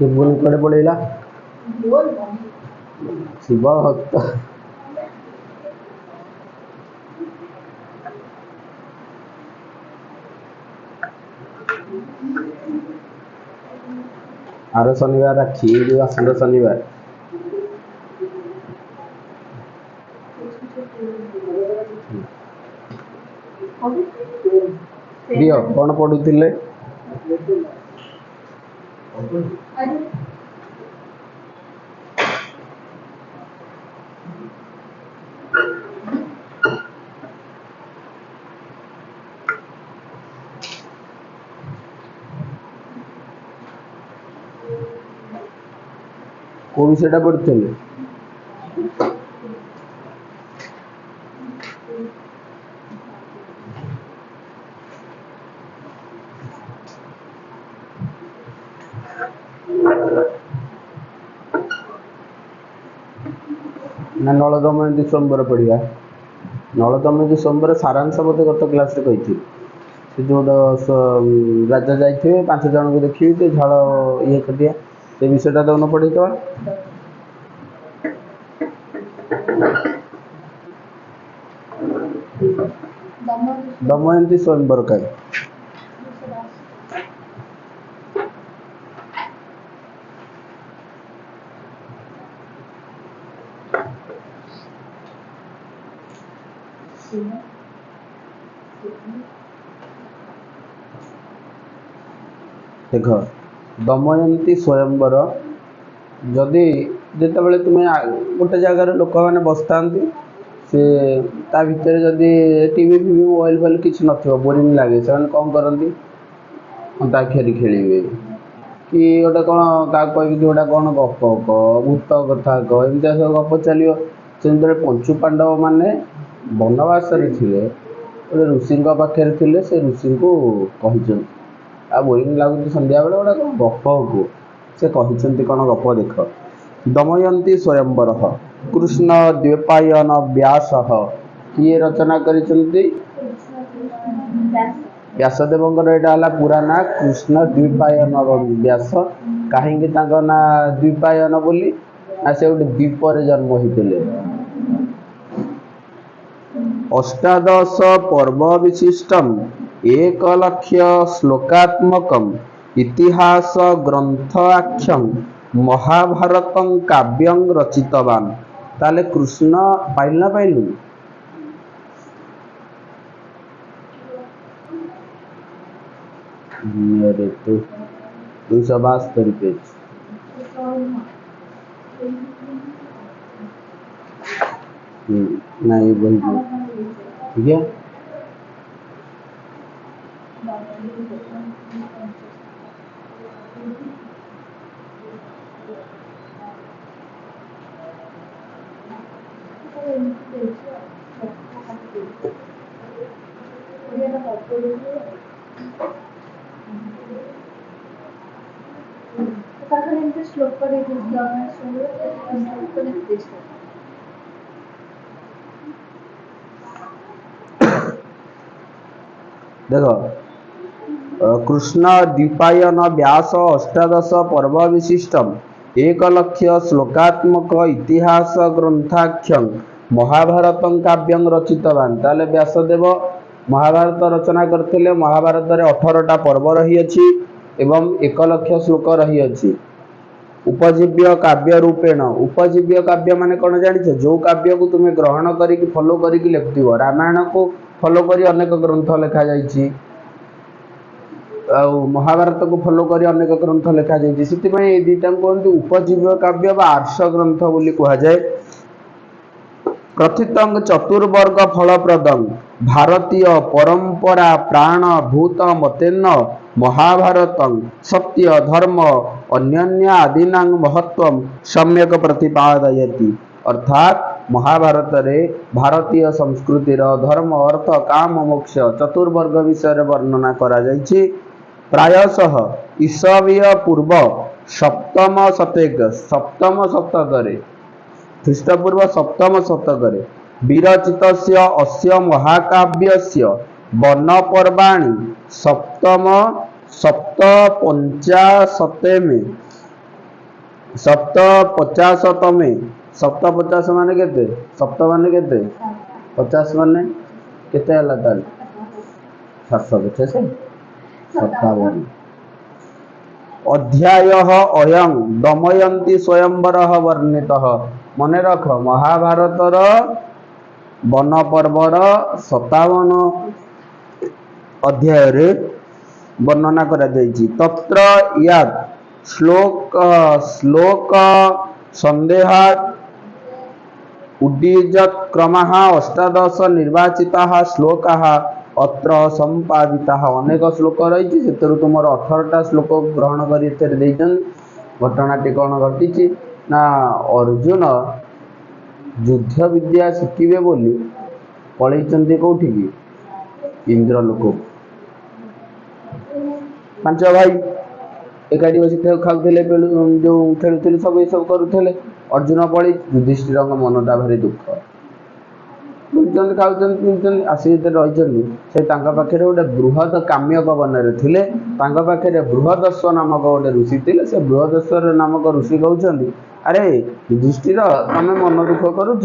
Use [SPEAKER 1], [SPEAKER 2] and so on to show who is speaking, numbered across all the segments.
[SPEAKER 1] शिवगुनी कड़े पड़ेगा शिव भक्त आर शनिवार राखी आसंत शनिवार प्रिय कौन पढ़ुले को विषय पढ़ुले ना नल दमयंती स्वयंवर पढ़ा नल दमयंती स्वयंवर सारांश बोधे गत क्लास कही जो राजा जाइए 5 जन को देखिए झाड़ ये कटिया से विषयटा दौन पढ़े तो दमयंती स्वयंवर का देख दमयंती स्वयंवर जदि जिते तुम्हें गोटे जगार लोक मैंने बसता से ता भितर जदि टीवी फिवी मोबाइल फाइल किसी न बोरिंग लगे से कौन करती अंताक्षरी खेलिए कि गोटे कौन क्या कह गोटा कौन गप कह भूत कथा कह एमती सब गप चलो से पंचु पांडव मैंने बनवास थे गोटे ऋषि पाखे थे से ऋषि को कही आ बोरिंग लगुच सन्ध्या बेले गोटे कौन गप को से कहते कौन गप देख दमयंती स्वयंवर कृष्ण द्वैपायन व्यास किए रचना करिसेंती व्यासदेव यहाँ पूरा ना कृष्ण द्वैपायन व्यास कहीं ना द्वैपायन बोली से गोटे द्वीपर जन्म होते अष्टादश पर्व विशिष्टम 1,00,000 श्लोकात्मकम इतिहास ग्रंथ आख्यम महाभारत काव्यं रचितवान ताले कृष्ण पाइल ना पाइलु 272 पेज नहीं वही ठीक है देखो कृष्ण द्वैपायन व्यास अष्टादश पर्व विशिष्टम 1,00,000 श्लोकात्मक इतिहास ग्रंथाख्यं महाभारत काव्यं रचितवान ताले व्यासदेव महाभारत रचना करथिले महाभारत रे 18टा पर्व रही अछि एवं 1,00,000 श्लोक रही अछि उपजीव्य काव्य रूपेण उपजीव्य काव्य माने कौन जानिछ जो काव्य को तुम्हें ग्रहण करिक फॉलो करिक लिखथिबो रामायण को फॉलो करी अनेक ग्रंथ लिखा जाइछि महाभारत को फॉलो करी अनेक ग्रंथ लिखा जाइछि सिति ए दुटा कहते उपजीव्य काव्य बा आर्ष ग्रंथ बोली कहा जाए कथितं चतुर्वर्ग फलप्रदं भारतीय परंपरा प्राण भूत मतेन महाभारतं सत्य धर्म अन्यान्य आदीनां महत्वं सम्यक प्रतिपादयति अर्थात महाभारत रे भारतीय संस्कृतिर धर्म अर्थ काम मोक्ष चतुर्वर्ग विषय वर्णना करा जाइछि प्रायशः ईसवीय पूर्व सप्तम शतक ख्रीष्टपूर्व सप्तम शतक विरचित अस्य महाकाव्यस्य वर्णपर्वाणि सप्तपञ्चाशते में सप्त 50 तमे सप्त 50 माने केते सप्त माने केते 50 माने केते हला ताल 750 57 अध्याय अयं दमयंती स्वयंवर वर्णित मन रख महाभारतर वन पर्वर 57 अध्याय रे वर्णना करा जायछि तत्र याद श्लोक श्लोक संदेहात् उड्डीयत क्रमः अष्टादश निर्वाचिताः श्लोकाः अत्र संपादिताः अनेक श्लोक रही से तुम 18टा श्लोक ग्रहण कर घटनाटी कौन घटी ना अर्जुन युद्ध विद्या शिखिबे बोली पलैचंती कौठी की इंद्रलोक पांच भाई एकाठी बस खाऊले जो खेलुले सब ये सब करुले अर्जुन पड़ी युधिष्ठिर मनटा भारी दुख बुझुं खाऊँ आसिक रही से पाखे गोटे बृहद काम्यक वन थे पाखे बृहदस्व नामक गोटे ऋषि थे से बृहदस्वर नामक ऋषि कहते अरे युधिष्ठिर तुम मन दुख करुच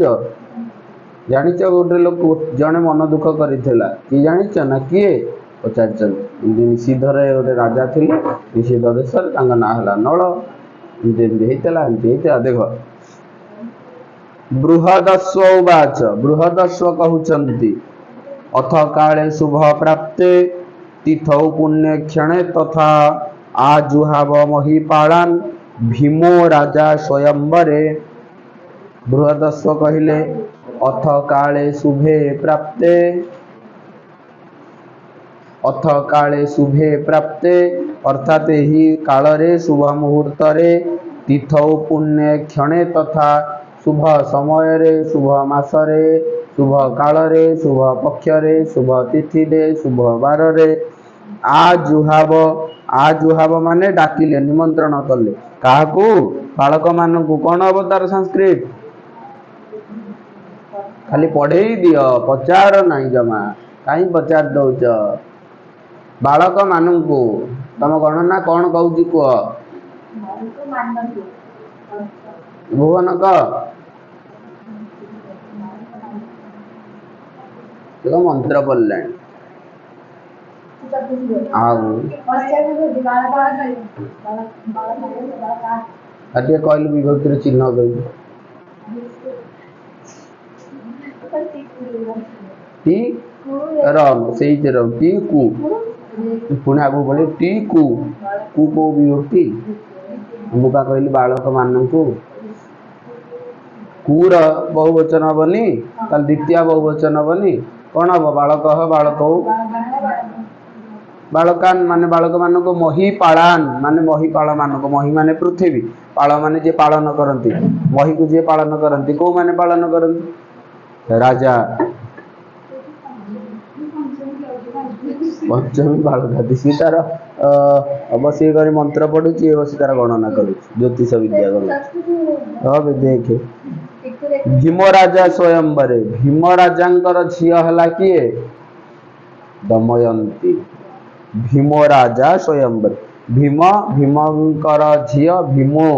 [SPEAKER 1] जाच गोटे लोक जड़े मन दुख करता कि जाच ना किए पचार निषिधर गोटे राजा थे निषिध देश ना है नल होता देख बृहदस्व उवाच बृहदस्व कहउचंती अथ काले शुभ प्राप्ते तिथौ पुण्य क्षणे तथा आजुहाव महीपालान भीमो राजा स्वयंवरे बृहदस्व कहिले अथ काले शुभे प्राप्ते अथ काले शुभे प्राप्ते अर्थात ही कालरे शुभ मुहूर्त तिथौ पुण्य क्षणे तथा शुभ समय रे शुभ मासरे शुभ काल रे शुभ पक्ष रे शुभ तिथि रे शुभ बार रे आजुहाव माने डाकिले निमंत्रण कले काहाकू बालक मानकू कौन हम तार संस्कृत खाली पढ़ेई दियो पचार नहीं जमा कहीं पचार दौच बालक मानकू तम गणना कौन कहूँ कह भुवन कह मंत्र पढ़ला कहल विभक्ति चिन्ह कह टी टी कु पुणी आगू बढ़े टी कु को विभक्ति मुझा कहली बालक मानू कुर बहुवचन हेनी द्वितीय बहुवचन हेनी कौन हम बालक बालक बालकान माने बालक मान को महीपालान माने महीपाल मान को मही माने पृथ्वी पाल माने जे पालन करती मही को जे पालन करती कौ माने पालन करती राजा पंचमी बालक सी तार बस कर मंत्र पढ़ुची बस तार गणना कर ज्योतिष विद्या कर देखे भीम राजा स्वयंवरे भीम राजा झी है किए दमयंती भीम राजा स्वयंवर भीम भीमकर झी भीमो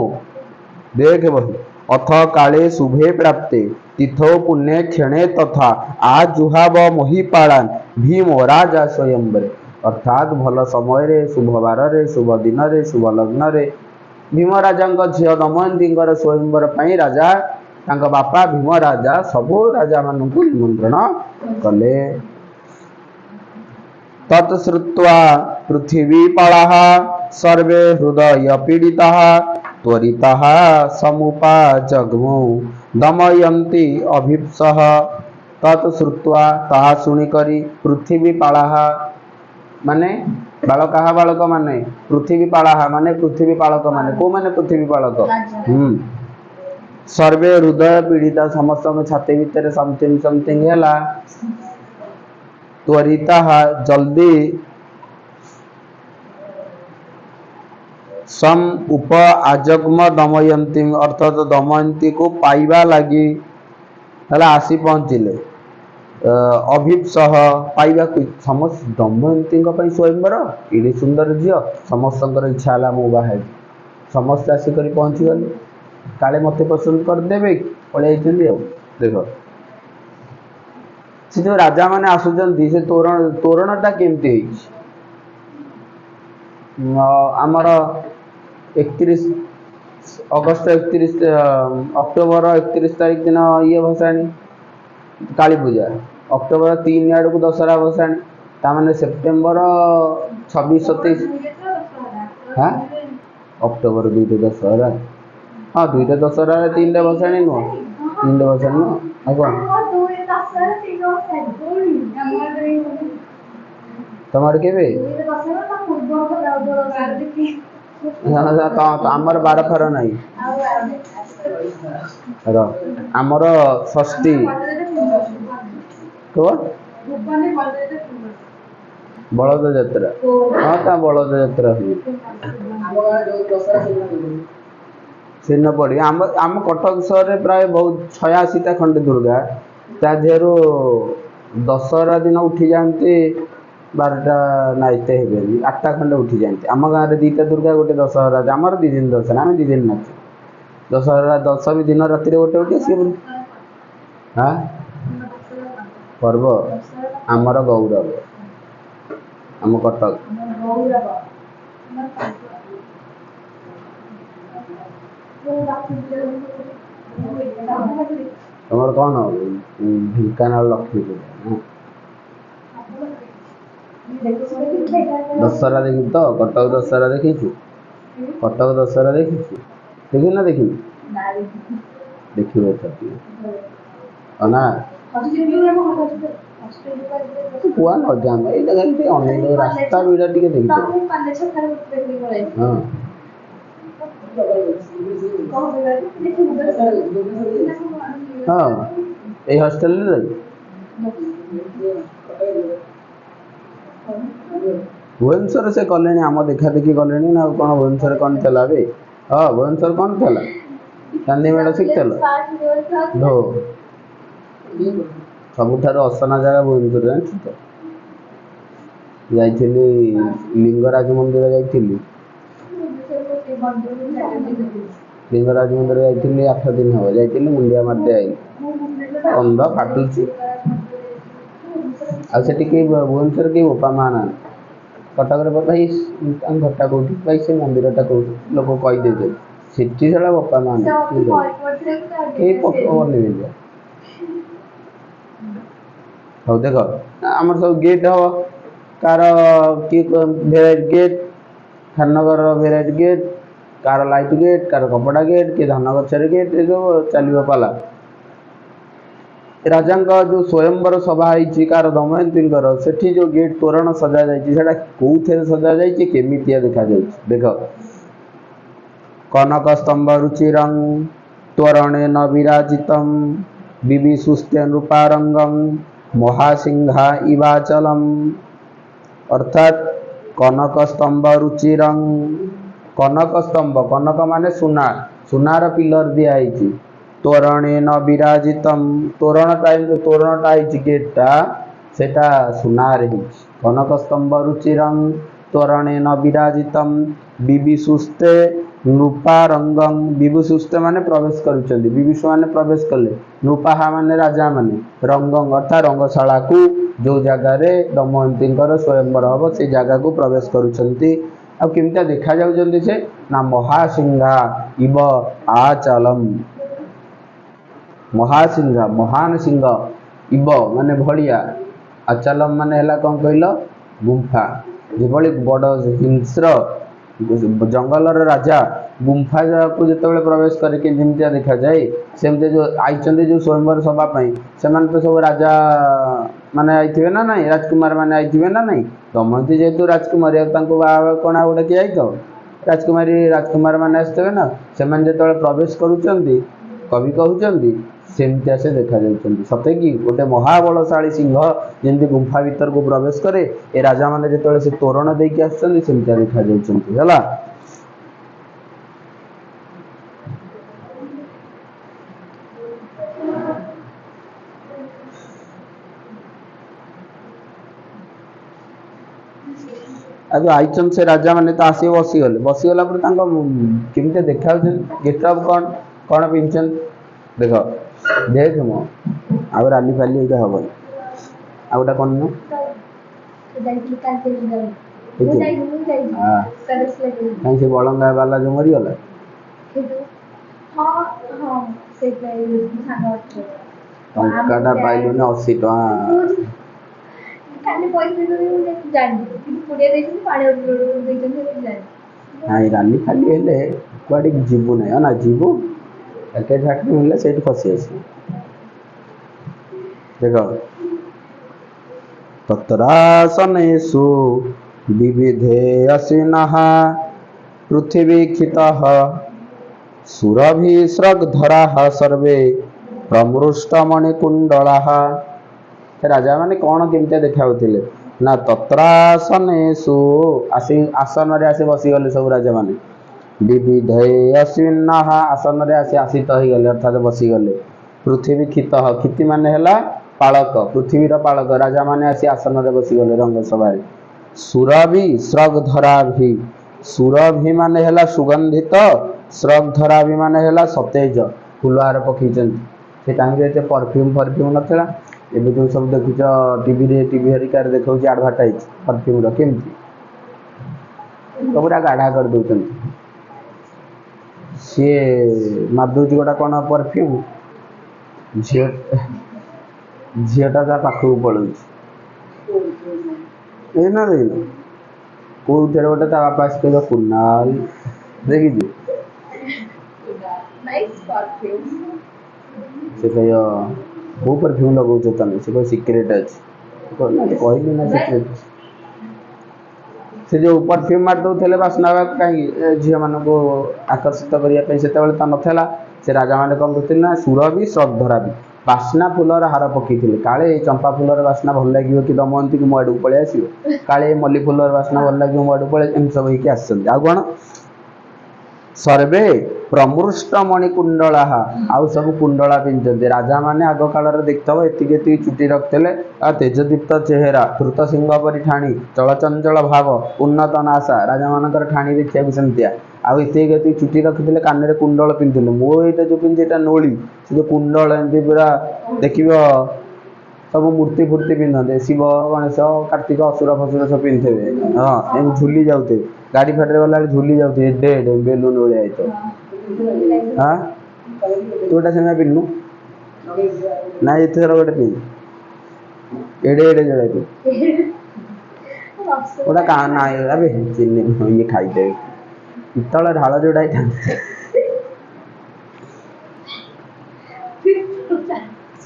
[SPEAKER 1] देख बही अथ काले शुभे प्राप्ते तिथौ पुण्य क्षणे तथा आजुहाव महीपालान भीम राजा स्वयंवरे अर्थात भल समय रे शुभ बार रे शुभ दिन रे शुभ लग्न रे भीम राजा झी दमयंती स्वयंवर पाई राजा तांका बापा भीम राजा सबु राजा मानू निमंत्रण कले तत्श्रुत्वा पृथ्वीपालाः सर्वे हृदय पीडिताः त्वरिताः समुपाजग्मु दमयन्ती अभीप्सः तत्श्रुत्वा ताहा शुणिकरी पृथ्वीपालाः माने बालक माने पृथ्वीपालाः माने पृथ्वीपालक माने को माने पृथ्वीपालक सर्वे हृदय पीड़िता समस्त छाती भितर समथिंग है त्वरिता जल्दी सम उप आजग्म दमयंती अर्थात दमयंती को पाइबा लगी आसी पहुँचले अभिप्सह पाइबा समस्त दमयंती स्वयंवर एडे सुंदर झील समस्त इच्छा है मु बाहे ସମସ୍ତେ ଆସିକରି ପହଞ୍ଚିଗଲେ କାଳେ ମୋତେ ପସନ୍ଦ କରିଦେବେ ପଳେଇ ଯାଇଛନ୍ତି ଆଉ। ଦେଖ ସେ ଯେଉଁ ରାଜାମାନେ ଆସୁଛନ୍ତି ସେ ତୋରଣଟା କେମିତି ହେଇଛି ଆମର 31 ଅଗଷ୍ଟ 31 ଅକ୍ଟୋବର 31 ତାରିଖ ଦିନ ଇଏ ଭସାଣି କାଳୀ ପୂଜା, ଅକ୍ଟୋବର 3 ଆଡ଼କୁ ଦଶହରା ଭସାଣି, ତାମାନେ ସେପ୍ଟେମ୍ବର 26 27 ହଁ ଅକ୍ଟୋବର 2ରେ ଦଶହରା, ହଁ 2ରେ ଦଶହରା 3ରେ ଭସାଣି ନୁହଁ, 3ରେ ଭସାଣି ନୁହଁ ଆଉ କ'ଣ ତମ ଆଡ଼େ କେବେ ଆମର 12 ଫାର ନାହିଁ ଆମର ଷଷ୍ଠୀ କୁହ ବଳଦ ଯାତ୍ରା, ହଁ ତା ବଳଦ ଯାତ୍ରା ହୁଏ ସେଦିନ ପଡ଼ିବ। ଆମ କଟକ ସହରରେ ପ୍ରାୟ ବହୁତ 86ଟା ଖଣ୍ଡେ ଦୁର୍ଗା, ତା ଦେହରୁ ଦଶହରା ଦିନ ଉଠିଯାଆନ୍ତି 12ଟା ନା ଏତେ ହେବେନି 8ଟା ଖଣ୍ଡେ ଉଠିଯାଆନ୍ତି। ଆମ ଗାଁରେ 2ଟା ଦୁର୍ଗା ଗୋଟେ ଦଶହରା, ଆମର 2 ଦିନ ଦଶହରା, ଆମେ 2 ଦିନ ନାଚୁ। ଦଶହରା ଦଶମୀ ଦିନ ରାତିରେ ଗୋଟେ ଉଠେ ସିଏ ହଁ ପର୍ବ ଆମର ଗୌରବ, ଆମ କଟକ ତମର କ'ଣ ଢେଙ୍କାନାଳ ଲକ୍ଷ୍ମୀ ପୂଜା ଦଶହରା ଦେଖିଛୁ ତ? କଟକ ଦଶହରା ଦେଖିଛୁ? କଟକ ଦଶହରା ଦେଖିଛୁ? ଦେଖିଛୁ ନା ଦେଖିଛୁ? ଦେଖିବ ନା କୁଆ ନ ଯାଆନ୍ତୁ ଏଇ ଜାଗାରେ ଟିକେ ଅନେଇ ରାସ୍ତା ବିଡ଼ା ଟିକେ ଦେଖିଛ ହଁ ହଁ ଏଇ ହଷ୍ଟେଲରେ ରହି ଭୁବନେଶ୍ୱର ସେ କଲେଣି, ଆମ ଦେଖା ଦେଖି କଲେଣି ନା ଆଉ କ'ଣ ଭୁବନେଶ୍ୱର କ'ଣ ଥିଲା ଏବେ? ହଁ ଭୁବନେଶ୍ୱର କ'ଣ ଥିଲା? ଚାନ୍ଦି ମେଢ଼ ଶିଖିଥିଲ? ଢୋ ସବୁଠାରୁ ଅସନା ଜାଗା ଭୁବନେଶ୍ୱର ଜାଣିଛୁ ତ? ଯାଇଥିଲି ଲିଙ୍ଗରାଜ ମନ୍ଦିର, ଯାଇଥିଲି ଲିଙ୍ଗରାଜ ମନ୍ଦିର ଯାଇଥିଲି 8 ଦିନ ହେବ, ଯାଇଥିଲି ମୁଣ୍ଡିଆ ମାରିଦେଇ ଆଇଲି, ଅନ୍ଧ ଫାଟୁଛି। ଆଉ ସେଠି କେହି ଭୁବନେଶ୍ୱର କେହି ବୋପା ମା ନାହାନ୍ତି। କଟକରେ ଭାଇ ଆମ ଘରଟା କେଉଁଠି, ଭାଇ ସେ ମନ୍ଦିରଟା କେଉଁଠି, ଲୋକ କହିଦେଇଛନ୍ତି। ସେଠି ସେଟା ବୋପା ମା ନାହିଁ, କେହି ବନେଇବେନି। ହଉ ଦେଖ ଆମର ସବୁ ଗେଟ୍ ହେବ, କାହାର କିଏ ଭେରାଇଟି ଗେଟ୍, ଖାନନଗରର ଭେରାଇଟି ଗେଟ୍, କାହାର ଲାଇଟ୍ ଗେଟ୍, କାହାର କପଡ଼ା ଗେଟ୍, କିଏ ଧାନଗଛରେ ଗେଟ୍, ଏସବୁ ଚାଲିବ ପାଲା। ରାଜାଙ୍କ ଯେଉଁ ସ୍ୱୟଂବର ସଭା ହେଇଛି କାହାର ଦମୟନ୍ତୀଙ୍କର, ସେଠି ଯେଉଁ ଗେଟ୍ ତୋରଣ ସଜାଯାଇଛି ସେଟା କେଉଁଥିରେ ସଜାଯାଇଛି, କେମିତିଆ ଦେଖାଯାଉଛି ଦେଖ। କନକ ସ୍ତମ୍ଭ ରୁଚିରଂ ତ୍ୱରଣେନ ବିରାଜିତଂ ବିବିସୁସ୍ତେ ନୃପାରଙ୍ଗଂ ମହାସିଂହା ଇବାଚଲମ୍, ଅର୍ଥାତ୍ କନକ ସ୍ତମ୍ଭ ରୁଚିରଂ, କନକ ସ୍ତମ୍ଭ, କନକ ମାନେ ସୁନା, ସୁନାର ପିଲର ଦିଆହେଇଛି। ତ୍ୱରଣେନ ବିରାଜିତମ୍, ତୋରଣଟା ହେଇଛି ଗେଟ୍ଟା ସେଟା ସୁନାରେ ହେଇଛି। କନକ ସ୍ତମ୍ଭ ରୁଚିରଂ ତ୍ୱରଣେନ ବିରାଜିତମ୍ ବିବିସୁସ୍ତେ ନୃପାରଙ୍ଗଂ, ବିବୁସୁସ୍ତେ ମାନେ ପ୍ରବେଶ କରୁଛନ୍ତି, ବିବିସୁ ମାନେ ପ୍ରବେଶ କଲେ, ନୃପାହା ମାନେ ରାଜା ମାନେ, ରଙ୍ଗଂ ଅର୍ଥାତ୍ ରଙ୍ଗଶାଳାକୁ, ଯେଉଁ ଜାଗାରେ ଦମୟନ୍ତୀଙ୍କର ସ୍ୱୟଂବର ହେବ ସେ ଜାଗାକୁ ପ୍ରବେଶ କରୁଛନ୍ତି। ଆଉ କେମିତିଆ ଦେଖାଯାଉଛନ୍ତି ସେ ନା ମହାସିଂହା ଇବ ଆଚଲମ୍, ମହାସିଂହା ମହାନ ସିଂହ, ଇବ ମାନେ ଭଳିଆ, ଆଚଲମ୍ ମାନେ ହେଲା କ'ଣ କହିଲ ଗୁମ୍ଫା। ଯେଭଳି ବଡ଼ ହିଂସ୍ର ଜଙ୍ଗଲର ରାଜା ଗୁମ୍ଫାକୁ ଯେତେବେଳେ ପ୍ରବେଶ କରେ ଯେମିତିଆ ଦେଖାଯାଏ, ସେମିତି ଯେଉଁ ଆଇଛନ୍ତି ଯେଉଁ ସ୍ୱୟଂବର ସଭା ପାଇଁ ସେମାନେ ତ ସବୁ ରାଜା ମାନେ ଆଇଥିବେ ନା ନାହିଁ, ରାଜକୁମାର ମାନେ ଆଇଥିବେ ନା ନାହିଁ। ଦମୟନ୍ତୀ ଯେହେତୁ ରାଜକୁମାରୀ, ଆଉ ତାଙ୍କୁ ବାହା କ'ଣ ଆଉ ଗୋଟେ କିଏ ଆଇଥିବ? ରାଜକୁମାର ମାନେ ଆସିଥିବେ ନା। ସେମାନେ ଯେତେବେଳେ ପ୍ରବେଶ କରୁଛନ୍ତି କବି କହୁଛନ୍ତି ସେମିତିଆ ସେ ଦେଖାଯାଉଛନ୍ତି। ସତେ କି ଗୋଟେ ମହାବଳଶାଳୀ ସିଂହ ଯେମିତି ଗୁମ୍ଫା ଭିତରକୁ ପ୍ରବେଶ କରେ, ଏ ରାଜାମାନେ ଯେତେବେଳେ ସେ ତୋରଣ ଦେଇକି ଆସୁଛନ୍ତି ସେମିତିଆ ଦେଖାଯାଉଛନ୍ତି ହେଲା। आज आईचन से राजा मैंने तो आसी बसीगला केमी देखा गेटअप कौन कौन पिंधन देख देख मो आ राली फाली ये हम आउटा कौन न कहीं से बड़ंगा वाला जो मरीगला टंकाटा पाइलु ना 80 टका ନାଇଁ ରାଲି ଖାଲି ହେଲେ କୁଆଡ଼େ ଯିବୁ ନାହିଁ ନା ଯିବୁ ପ୍ୟାକେଟ୍ ଫ୍ୟାକେଟ୍ ମିଳିଲେ ସେଇଠି ଫସି ଆସିବୁ ଦେଖ ତତ୍ରାସନେଷୁ ବିବିଧେ ଅସିନଃ ପୃଥିବୀକ୍ଷିତଃ ସୁରଭିସ୍ରଗ୍ଧରାଃ ସର୍ବେ ପ୍ରମୃଷ୍ଟମଣିକୁଣ୍ଡଳାଃ राजा मैंने कौन केमती देखाऊले ना तत्रासनेषु आसन आसी बसीगले सब राजा मैंने विविधे अश्विन आसन आसी आसीत हो गले अर्थात बसीगले पृथ्वी क्षित क्षिति मान है पालक पृथ्वीर पालक राजा मैंने आसी आसन बसीगले रंगसभा सुरभि स्रग्धरा भी सुरभि मान है सुगंधित स्रग्धरा भी मान है सतेज फुलहार पकई से टाइम परफ्यूम फरफ्यूम नाला एवं जो सब देखुच टीवी हरिकार देखा आडभटाइज परफ्यूम रमती पूरा गाढ़ा कर दौरान सी मारदे गोटा कौन परफ्यूम झीटा ता पाखक पड़े ना देख कौन गोटे ता बापा कह कुनाल देखी से कह वो परफ्यूम लगाऊच तुम से कोई सिक्रेट अच्छे कहली ना सिक्रेट से जो परफ्यूम मार दौले बास्ना कहीं झील मान को आकर्षित करने से नाला से राजा मैंने कौन करते ना सुरभि श्रद्धरा भी बास्ना फुलर हार पकई काले चंपा फुलर बास्ना भल लगे कि दमयंती को मो आड़ पलि आस काले मल्ली फुलर बास्ना भल लगे मो आड़ पलि एम सब होगी आस सर्वे प्रमृष्ट मणिकुंडला आउ सब कुंडला पिंधते राजा मैंने आग काल देखते एति चुटी रखते तेजदीप्त चेहरा धृत सिंह परी ठाणी चलचंचल भाव उन्नत नाशा राजा मान ठाणी देखा सेमतिया आती चुटी रखी कान कुंडल पिंधुले मो ये जो पिंधे नोली से जो कुंडल एमती पूरा देख सब मूर्ति फूर्ति पिंधते शिव गणेश कार्तिक असुर फसुर सब पिंधे हाँ एम झुली जाते गाड़ी फाटे गला झुली जाते एडे एडे बेलून भाया तो हाँ तोटा से पिन्नु ना ये गोटे पिन एडे एडे जड़े गोटा कहा ना अबे चिन्ह ये खाईदे पितल ढाल जोड़ा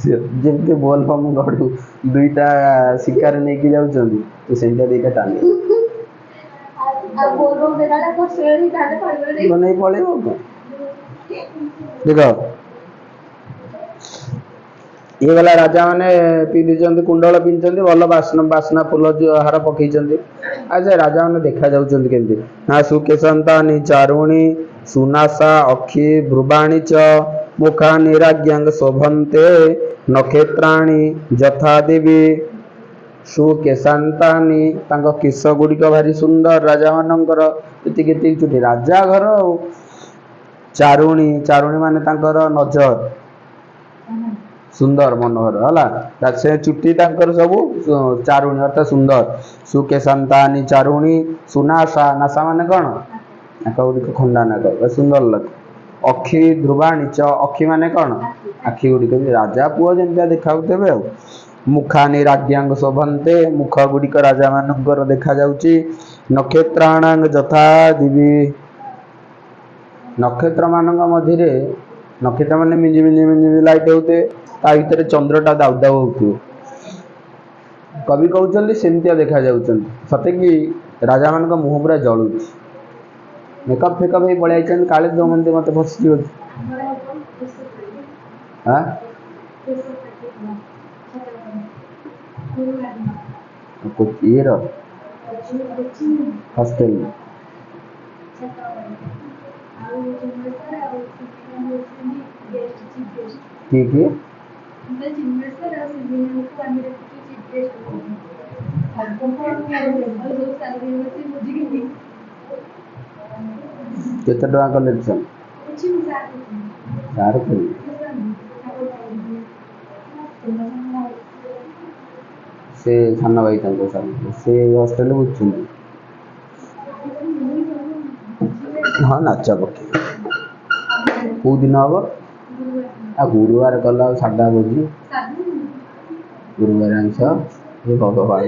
[SPEAKER 1] जमी बोल पम गड़ू दुईटा शिकार नहीं कि जाऊँ तो से दुईटा टाणी नहीं पड़े देख ये गला राजा मैंने पिंधि कुंडल पिंधि भल बास्ना बास्ना फुल हार पकई आज राजा मैंने देखा जाती ना सुकेशंतानी चारुणी सुनासा अक्षी भ्रुवाणी च मुखानि राज्ञां शोभन्ते नक्षत्राणि यथा देवी सुकेशांतानी किस गुड़िक भारी सुंदर राजा मानकर ये चुटी राजा घर चारुणी चारुणी मान नजर सुंदर मनोहर है से चुटी सब चारुणी अर्थात सुंदर सुकेशांतानी चारुणी सुनाशा नाशा मान कौन नाक गुड़िक खंडा नाक सुंदर लग अक्षी ध्रुवाणी च अक्षी मान कौन आखि गुड़िक राजा पुओ जमी देखा मुखानि राज्ञां शोभन्ते मुख गुड़िक राजा मानकर देखा जाउची नक्षत्राणां यथा दिवी नक्षत्र मानक मझे नक्षत्र मान मिंजी मिंजी मिंजी लाइट होते ता भीतर चंद्रटा दाउ दाउ होती कवि कहते सेमतिया देखा सते कि राजा मान मुह पूरा जलू मेकअप फेकअप हो पड़े काले दमंती मत फसी हाँ ये हॉस्टल ठीक है କେତେ ଟଙ୍କା କଲେକ୍ସନ୍ ସାର୍ କହିବେ ସେ ସାନ ଭାଇ ତାଙ୍କ ସାର୍ ସେ ହଷ୍ଟେଲରେ ବୁଝୁଛନ୍ତି। ହଁ ନାଚ ପକେଇବେ କେଉଁ ଦିନ ହବ ଆଉ ଗୁରୁବାର କଲା ଆଉ ସାଧା ଭୋଜି ଗୁରୁବାର ଆଇଁଷ ଏ ଭଗବାନ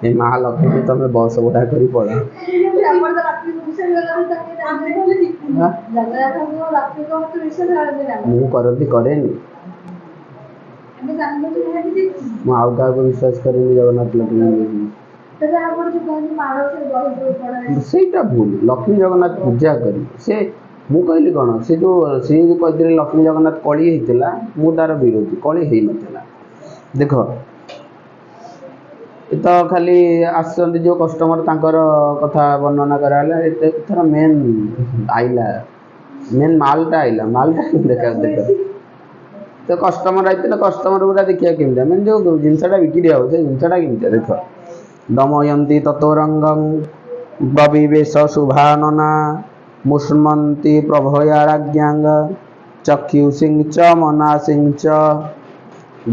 [SPEAKER 1] ଏ ମା ଲକ୍ଷ୍ମୀ ତମେ ବସ ଭଡ଼ା କରି ପଳା ମୁଁ କରନ୍ତି କରେନି ମୁଁ ଆଉ କାହାକୁ ବିଶ୍ୱାସ କରେନି ଜଗନ୍ନାଥ ଲକ୍ଷ୍ମୀ ସେଇଟା ଭୁଲ ଲକ୍ଷ୍ମୀ ଜଗନ୍ନାଥ ପୂଜା କରିବେ ସେ ମୁଁ କହିଲି କ'ଣ ସେ ଯେଉଁ କହିଥିଲେ ଲକ୍ଷ୍ମୀ ଜଗନ୍ନାଥ କଳି ହେଇଥିଲା ମୁଁ ତାର ବିରୋଧୀ କଳି ହେଇନଥିଲା ଦେଖ ଏ ତ ଖାଲି ଆସିଛନ୍ତି ଯେଉଁ କଷ୍ଟମର ତାଙ୍କର କଥା ବର୍ଣ୍ଣନା କରାହେଲା ଏଥର ମେନ୍ ଆଇଲା ମେନ୍ ମାଲଟା ଆଇଲା ମାଲଟା ଦେଖ ତ କଷ୍ଟମର ଆଇଥିଲେ କଷ୍ଟମର ଗୁଡ଼ା ଦେଖିବା କେମିତିଆ ମାନେ ଯେଉଁ ଜିନିଷଟା ବିକ୍ରି ହେବ ସେ ଜିନିଷଟା କେମିତିଆ ଦେଖ ଦମୟନ୍ତୀ ତତୋରଙ୍ଗଂ ବବିବେଶ ଶୁଭାନନା ମୁଷ୍ମନ୍ତି ପ୍ରଭୟା ରାଜ୍ઞାଙ୍ଗ ଚକ୍ଷୁସିଂ ଚ ମନାସିଂ ଚ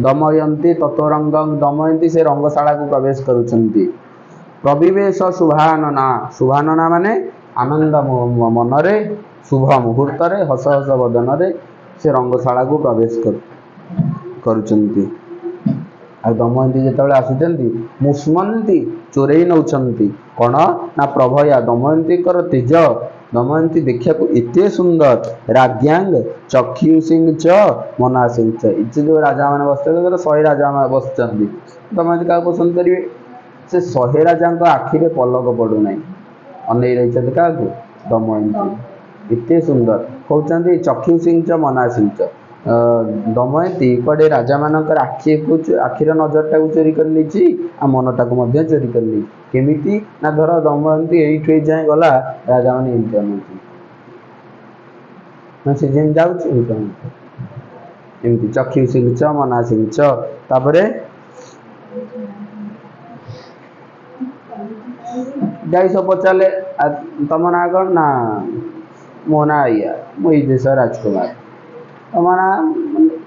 [SPEAKER 1] ଦମୟନ୍ତୀ ତତୋରଙ୍ଗଂ ଦମୟନ୍ତୀ ସେ ରଙ୍ଗଶାଳାକୁ ପ୍ରବେଶ କରୁଛନ୍ତି ପ୍ରବିବେଶ ଶୁଭାନନା ଶୁଭାନନା ମାନେ ଆନନ୍ଦ ମନରେ ଶୁଭ ମୁହୂର୍ତ୍ତରେ ହସ ହସ ବଦନରେ ସେ ରଙ୍ଗଶାଳାକୁ ପ୍ରବେଶ କରୁଛନ୍ତି ଆଉ ଦମୟନ୍ତୀ ଯେତେବେଳେ ଆସୁଛନ୍ତି ମୁଷ୍ମନ୍ତି ଚୋରେଇ ନେଉଛନ୍ତି କ'ଣ ନା ପ୍ରଭୟା ଦମୟନ୍ତୀଙ୍କର ତେଜ ଦମୟନ୍ତୀ ଦେଖିବାକୁ ଏତେ ସୁନ୍ଦର ରାଜ୍ઞାଙ୍ଗ ଚକ୍ଷୁସିଂ ଚ ମନାସିଂ ଚ ଏତେ ଯେଉଁ ରାଜାମାନେ ବସିଛନ୍ତି 100 ରାଜାମାନେ ବସିଛନ୍ତି ଦମୟନ୍ତୀ କାହାକୁ ପସନ୍ଦ କରିବେ ସେ 100 ରାଜାଙ୍କ ଆଖିରେ ପଲକ ପଡ଼ୁନାହିଁ ଅନେଇ ରହିଛନ୍ତି କାହାକୁ ଦମୟନ୍ତୀ ଏତେ ସୁନ୍ଦର କହୁଛନ୍ତି ଚକ୍ଷୁସିଂ ଚ ମନାସିଂ ଚ ଦମୟନ୍ତୀ କୁଆଡ଼େ ରାଜାମାନଙ୍କର ଆଖିର ନଜରଟାକୁ ଚୋରି କରି ନେଇଛି ଆଉ ମନଟାକୁ ମଧ୍ୟ ଚୋରି କରି ନେଇଛି କେମିତି ନା ଧର ଦମୟନ୍ତୀ ଏଇଠୁ ଏଇ ଯାଏଁ ଗଲା ରାଜାମାନେ ଏମିତି ଅନେଇଛନ୍ତି ସେ ଯେମିତି ଯାଉଛି ଏମିତି ଚକ୍ଷୁସିଂ ଚ ମନାସିଂ ଚ ତାପରେ ଯାଇସ ପଚାରିଲେ ତମ ନାଁ କ'ଣ ନା ମୋ ନାଁ ଏଇଆ ମୁଁ ଏଇ ଦେଶର ରାଜକୁମାର ତମ ନାଁ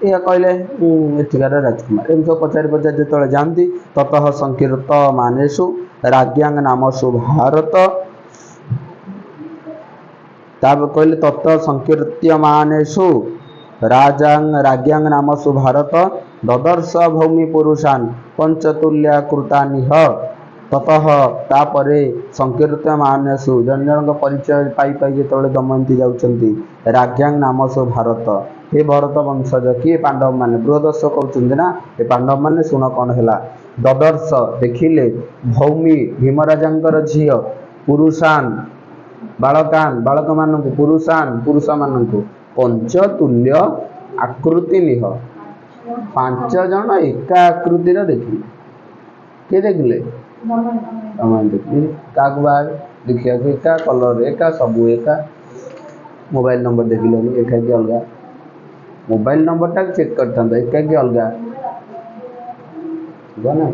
[SPEAKER 1] ଏଇଆ କହିଲେ ମୁଁ ଏଠିକାର ରାଜକୁମାର ଏମିତି ସବୁ ପଚାରି ଯେତେବେଳେ ଯାଆନ୍ତି ତତଃ ସଂକୀର୍ତ୍ତ ମାନେଷୁ ରାଜ୍ઞାଙ୍ଗ ନାମସୁ ଭାରତ ତାପରେ କହିଲେ ତତଃ ସଂକୀର୍ତ୍ୟମାନେଷୁ ରାଜ୍ञାଙ୍ଗ ନାମସୁ ଭାରତ ଦଦର୍ଶ ଭୌମି ପୁରୁଷାନ୍ ପଞ୍ଚତୁଲ୍ୟା କୃତାନିହ ତତଃ ତାପରେ ସଂକୀର୍ତ୍ୟମାନେଷୁ ଜଣ ଜଣଙ୍କ ପରିଚୟ ପାଇ ଯେତେବେଳେ ଦମୟନ୍ତୀ ଯାଉଛନ୍ତି ରାଜ୍ञାଙ୍ଗ ନାମସୁ ଭାରତ हे भरत वंशज किए पांडव माने बृहदर्श कहते ना ये पांडव माने शुण कौन है ददर्श देखिले भौमी भीमराजा झील पुरुषान बालकान बालक मान पुरुषान पुरुष मान पंचतुल्य आकृति निह 5 जन एका आकृतिर देखिले किए देखिले क्या देखा एका कलर एका सबू एका मोबाइल नंबर देखिले एका कि अलग मोबाइल नंबर टा चेक करता एका कि अलग ना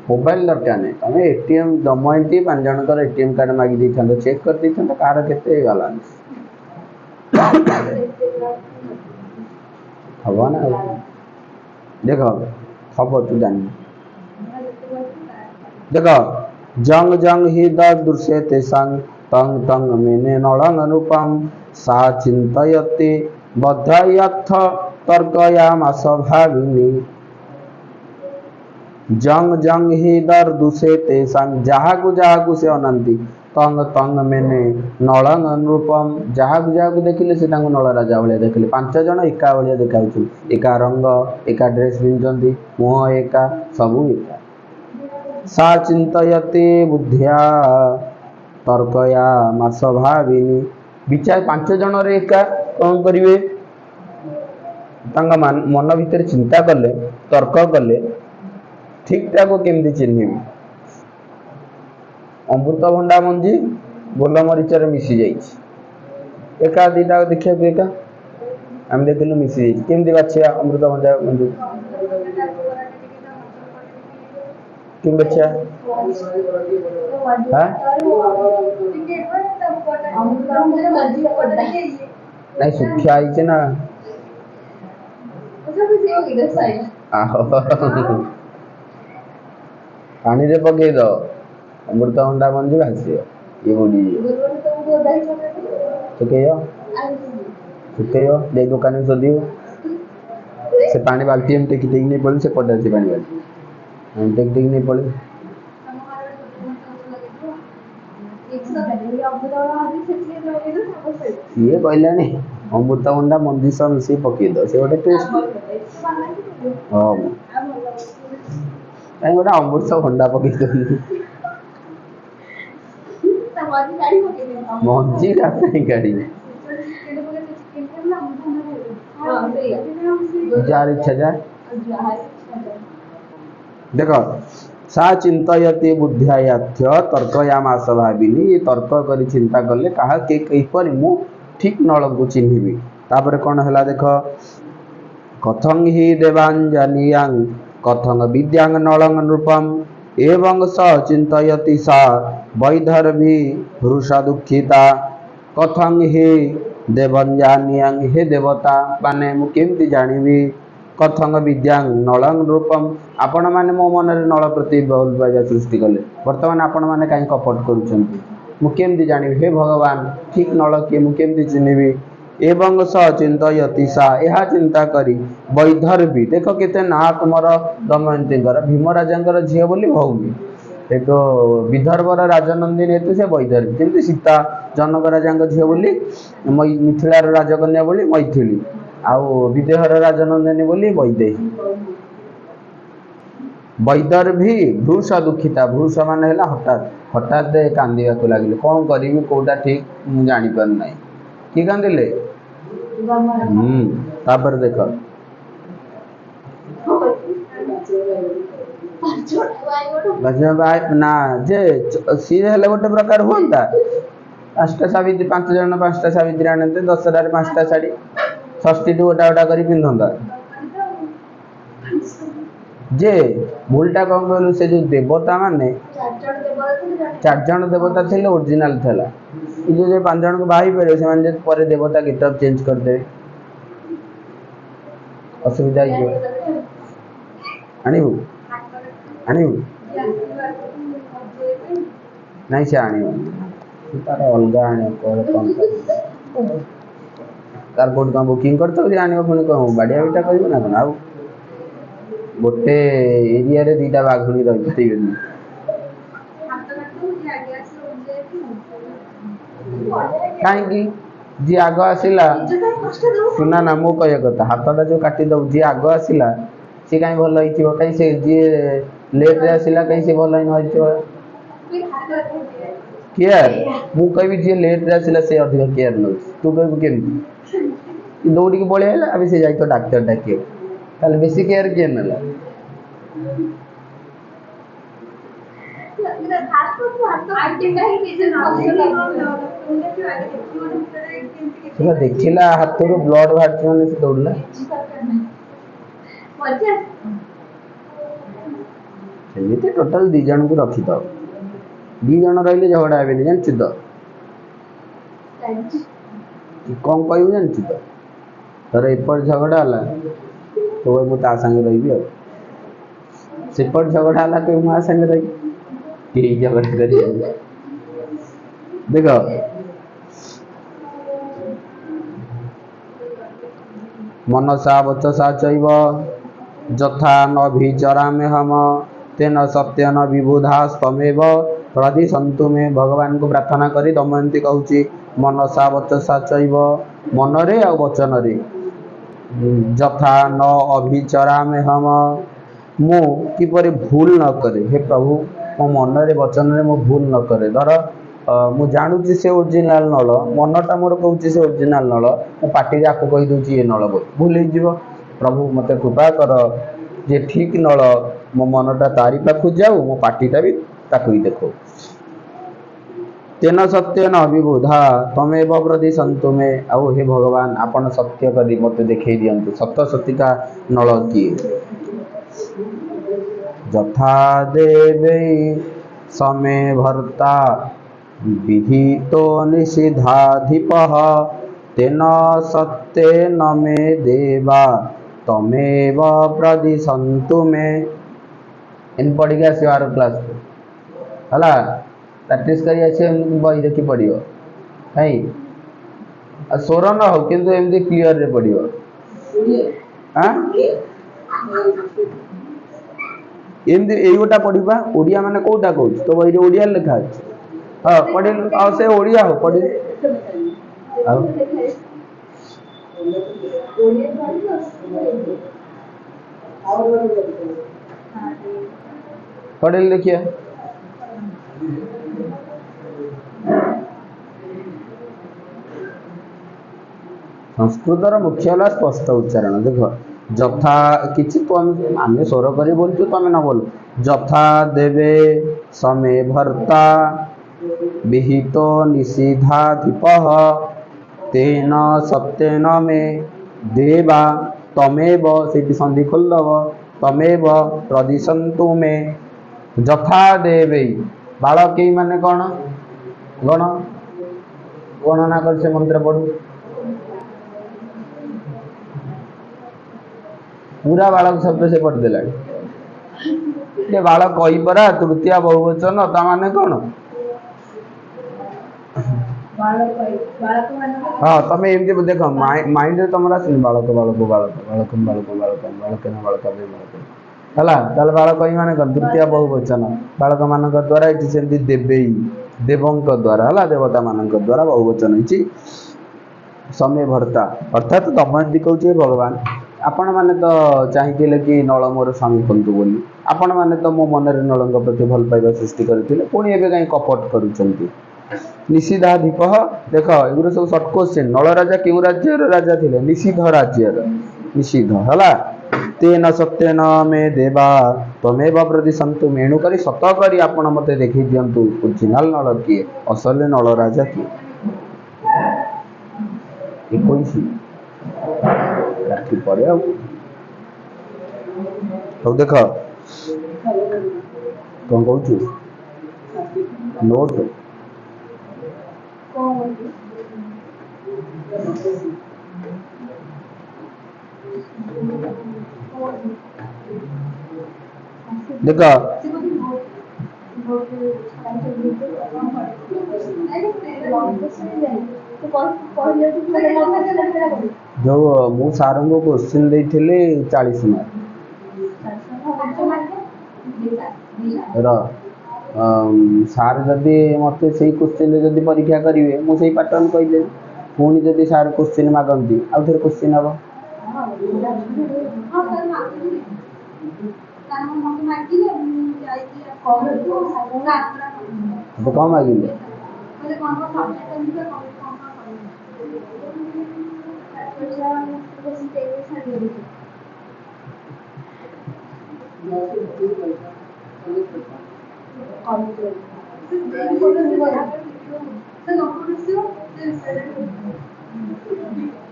[SPEAKER 1] मोबाइल दरकार नहीं तुम एटीएम दमयंती 5 जनकर एटीएम कार्ड मागी दी चेक कर दी कार केते बालांस हम ना देख हम तू जान देख जंग जंग ही दृश्य तेषांग तंग तंग मेने नलंग अनुपम सा चिंतयते बद्धयथ तर्कयामास भाविनी जंग जंग ही दर दुसे तेषांग जहाकु से अनंती तंग तंग मेने नलंग अनुपम जहाकु देखिले से नल राजा भाया देखिले 5 जन एका भाया देखा एका रंग एका ड्रेस पिंधि मुह एका सबू एका सा चिंतयते बुद्धिया तर्कया मास भाविनी विचार 5 जन एका कौन करेंगे मन भीतर चिंता कले तर्क कले ठीक ठाक केमती चिन्ह अमृतभंडा मंजी गोलमरीचर मिसी जाइए एका दीटा देखा एका आम देखिलु मिसी जाइए केमती बाछिया अमृतभंडा मंजी किम बच्चा हाँ नहीं सुखिया आई ना आहो पानी रे पकई दो अमृतभंडा मंजी भासी ये बुड़ी सुखो दे दुकान में सोधी से पानी बाल्टी में टेक नहीं पड़ी से पड़ा से पानी बाल्टी हम टेक नहीं पड़ी ये कहला नहीं अमृतभंडा मंजी सब मिसी पकई दो से गोटे टेस्ट हाँ कहीं गोटे अमृतभंडा पकई दो मंजी गाड़ी जार इच्छा जाए देख सा चिंतयति बुद्धियाथ्य तर्कयामास भाविनी ये तर्क कर चिंता कले कहा के कहीपर मु ठीक नल को चिन्हबी तापर कौन है देख कथं हि देवांजलियां कथं विद्यांग नलंग नृपम एवं स चिंतयति सा वैधर्भी हृषा दुखिता कथं हि देवंजानियां हे देवता माने मु केमती जानिबी कथंग विद्यांग नलंग रूपम आपण माने मो मन रे नल प्रति बहुत बाजा सृष्टि कले वर्तमान आपण माने काई कपट करूछंती मु केमती जानिबी हे भगवान ठीक नल के मु केमती चिन्हिबी एवं स चिंतयति सा एहा चिंता करी वैधर्भी देखो केते ना तुमर दमयंतीकर भीमराजंकर झियो बोली भौमी एक विदर्भर राजनंदिनी हेतु से वैधर्भी जेमती सीता जनक राजांक झियो बोली मिथिलार राजकन्या बोली मैथिली आउ विदेहर राजनंदिनी बोली वैदेही वैदर्भी भृषा दुखिता भृषा मान है हठात हठात कांदा को लगे कौन करी कौटा ठीक जानी पार ना कि कांदिले तापर देख ना जे सी गोटे प्रकार हुआ पांचटा सावित्री 5 जन 5टा सावित्री आनते 10 5टा शाढ़ी षष्ठी गोटा गोटा कर पिंधता जे भूलटा कौन कहलु से जो देवता माने 4 जन देवता थे ओरिजिनल था जो 5 जन को बाही पारे से पर देवता गेटअप चेंज करदे असुविधा आणिबू नहीं से आण तार अलग आने तार कोट कौन बुकिंग करते आने पुणी कौन बाड़िया बेटा कर ना कौन आउ गोटे एरिया रे 2टा बाघुणी रही कहीं जी आग आसला सुना ना मो कह कथा हाथटा जो काटी दब जी आग आसला सी कहीं भल कहीं से जी लेट रे आसला कहीं से भल केयर मु कहि जी लेट रे आसला से अधिक केयर न तू कहबू केमती दौड़ी के पळे आला अभी से जाई तो डॉक्टर डाके ताले बेसी केयर के नला देखिला हाथ रो ब्लड बाहर माने से दौड़ला सेमिते टोटल 2 जन को रखी दो 2 जन रहिले झगड़ा हेबे जानछि तो कौन कहू जानछि तो तर एपर झगड़ा हला तो मु ता संग रहिबी आ सेपर झगड़ा हला तो मु आ संग रही के झगड़ा करी देखो मनसा वचसा चैव यथा न भिचरामे हम तेन सत्यन विबुधा स्तमेव प्रदि सन्तु में भगवान को प्रार्थना करी दमयंती कहूची मनसा वचसा चैव मन रे आ वचन रे यथा न अभिचरामे हम मु किपरि भूल न करे हे प्रभु मो मन रे वचन रे मो भूल न करे धर मु जानूची से ओरिजिनल नल मनटा मोर कहूची से ओरिजिनल नल मो पार्टी रे आपको कहि दूची ए नल बोल भूल ही जीव प्रभु मते कृपा कर जे ठीक नल मो मनटा तारी पाखु जाऊ मो पार्टीटा भी ताकु ही देखो तेन सत्य न विबुधा तमेव प्रति सन्तु में आउ हे भगवान आपण सत्य करी मते देखै दियंतु सत्य सतिका नल की যথা দেবে সमे ভর্তা বিহিত নিষিধাধিপः তেন সত্যেন মে দেবা তমেব প্রদিশন্তু মে। इन पढ़ के आस क्लास है प्रैक्टिस कर बही देखी पढ़ नहीं स्वर न हो कि क्लीयर रे पढ़ एमती गोटा पढ़ा ओडिया माने कोटा कौन तो बही ओडिया लिखा अच्छे हाँ पढ़ से ओडिया हो पढ़ पढ़े देखिए संस्कृतर मुख्य है स्पष्ट उच्चारण देख जथा किसी तो आम स्वर कर बोलु तुम न बोल जथा देवे समे भर्ता विहित निषिधाधिपः तेन सत्येन मे देवा तमेव से संधि खोलदब तमेव प्रदिशन्तु मे। जथा देवे बालक कई माने कौन गण गणना कर से मंत्र पढ़ू पूरा बालक शब्द से पढ़देला बालक कही परा तृतीय बहुवचन ता माने कौन हाँ तुम एमती देख माइंड तुम बालक बालक बालक बालक बालक बालक बालक बालक है बालक ही माने कौन तृतीय बहुवचन बालक मान द्वारा ये सेमती देवे देवों द्वारा है देवता मान द्वारा बहुवचन होती समय भर्ता अर्थात दमयंती कौच भगवान आपण मैंने तो चाहिए कि नल मोर स्वामी बनतु बोली आपण मैंने तो मो मन नल प्रति भल पाइबा सृष्टि करते पुणी एवं कहीं कपट करुँच निषिधाधिप देख एगुरा सब सर्ट क्वेश्चन नल राजा क्यों राज्य राजा थे निषिध राज्य निषिध है तेन सत्येन मे देवा तमेव प्रदिशन्तु मे। एणु करी सत करी आपण मते देखि दियंतु ओरिजिनल नल किए असल नल राजा किए 21 राखी पर देख कौन कहूँ नोट देख जो मु सार को क्वेश्चन देते 40 मार्क सार जदि मत से क्वेश्चन जदि परीक्षा करेंगे मुझे पैटर्न कहीदेवी पुणी जदि सार क्वेश्चन मागती आउ थे क्वेश्चन हम कौन मागिले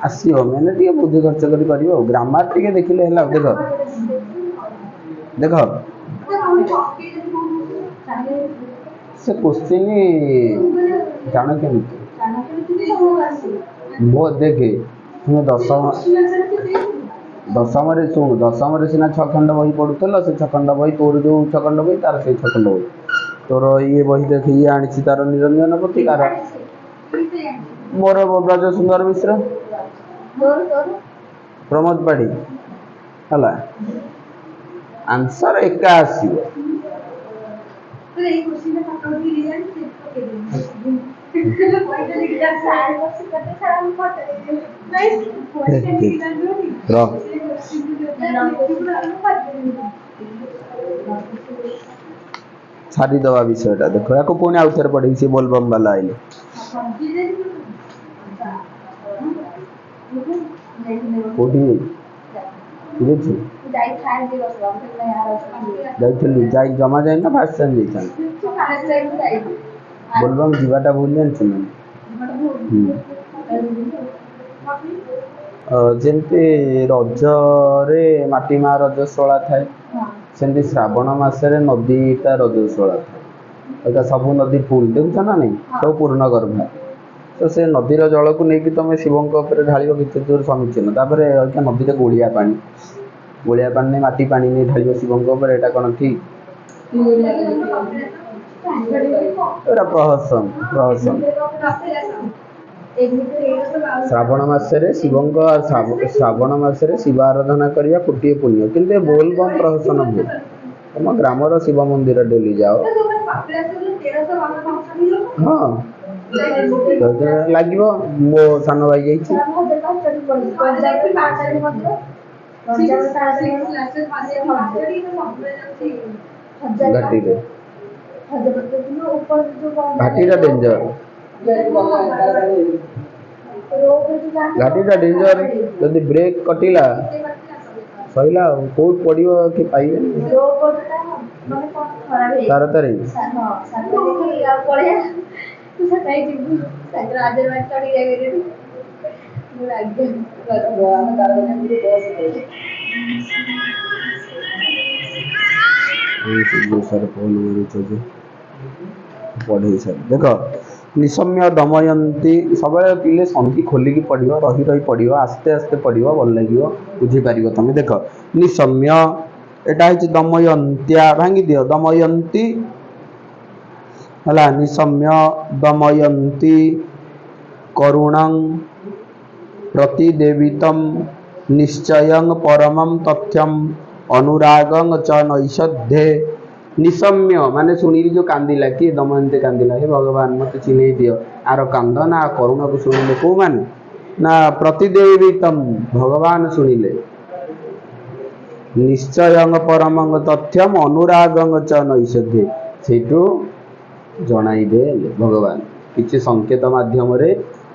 [SPEAKER 1] आसो मैंने टे बुद्धि खर्च कर ग्रामर टे देखिले देख देख से क्वेश्चन जान के बहुत देखे तुम दशम शुण दशम सीना 6 खंड बही पढ़ुल से 6 खंड बही तोर जो 6 खंड बही तार से 6 खंड बही तोर ये बही देख ये आनी तार निरंजन प्रतिकार मोर ब्रज सुंदर मिश्र प्रमोद पाढ़ी है आंसर एका आसो छाड़ी दवा विषयटा देख या पुणी आउ थे पढ़े सी बोलबम वाला आइले कोठी जमा जाए ना फास्ट टाइम बोलबम जीवाटा भूल जानी जमती रज रे माटी मा रजस्वला थाए सेमती श्रावण मासरे नदीटा रजस्वला था सब नदी फुल देखुच ना नहीं सब पूर्ण गर्भा तो से नदीर जल को लेकिन तुम शिवों ढाल केते दूर समीचीन नदी में गोलिया पानी नहीं माटी पानी नहीं ढाल शिवों यहाँ कौन ठीक प्रहसन प्रहसन श्रावण मासरे शिवं श्रावण मासरे शिव आराधना करवा कोटे पुण्य किंतु बोल बम प्रहसन हुए तुम ग्रामर शिव मंदिर डेली जाओ हाँ लगे मो सान भाई घाटी घाटीटा डेंजर घाटीटा डेंजर जदि ब्रेक कटिला सैला कौट पड़ो कि पाइबे तार तार पढ़े सर देख निशम्य दमयंती सब पिले संधि खोलिकी पढ़ो रही रही पढ़ो आस्ते आस्ते पढ़ो भल लगे बुझीपार तुम देख निशम्य एटा है दमयंत्या भांगी दियो दमयंती है निशम्य दमयंती करुणं प्रतिदेवितं निश्चयं परमं तथ्यम अनुरागं च नैषध्ये निशम्य माने सुनी जो कांदिला कि दमयंती कांदिला हे भगवान मत चिन्ह दियो आर कांद ना करुण को शुणिले कौ माने ना प्रतिदेवितम भगवान शुणिले निश्चयं परमं तथ्यम अनुरागं च नैषध्ये सेठू जणाइदे भगवान किसी संकेत माध्यम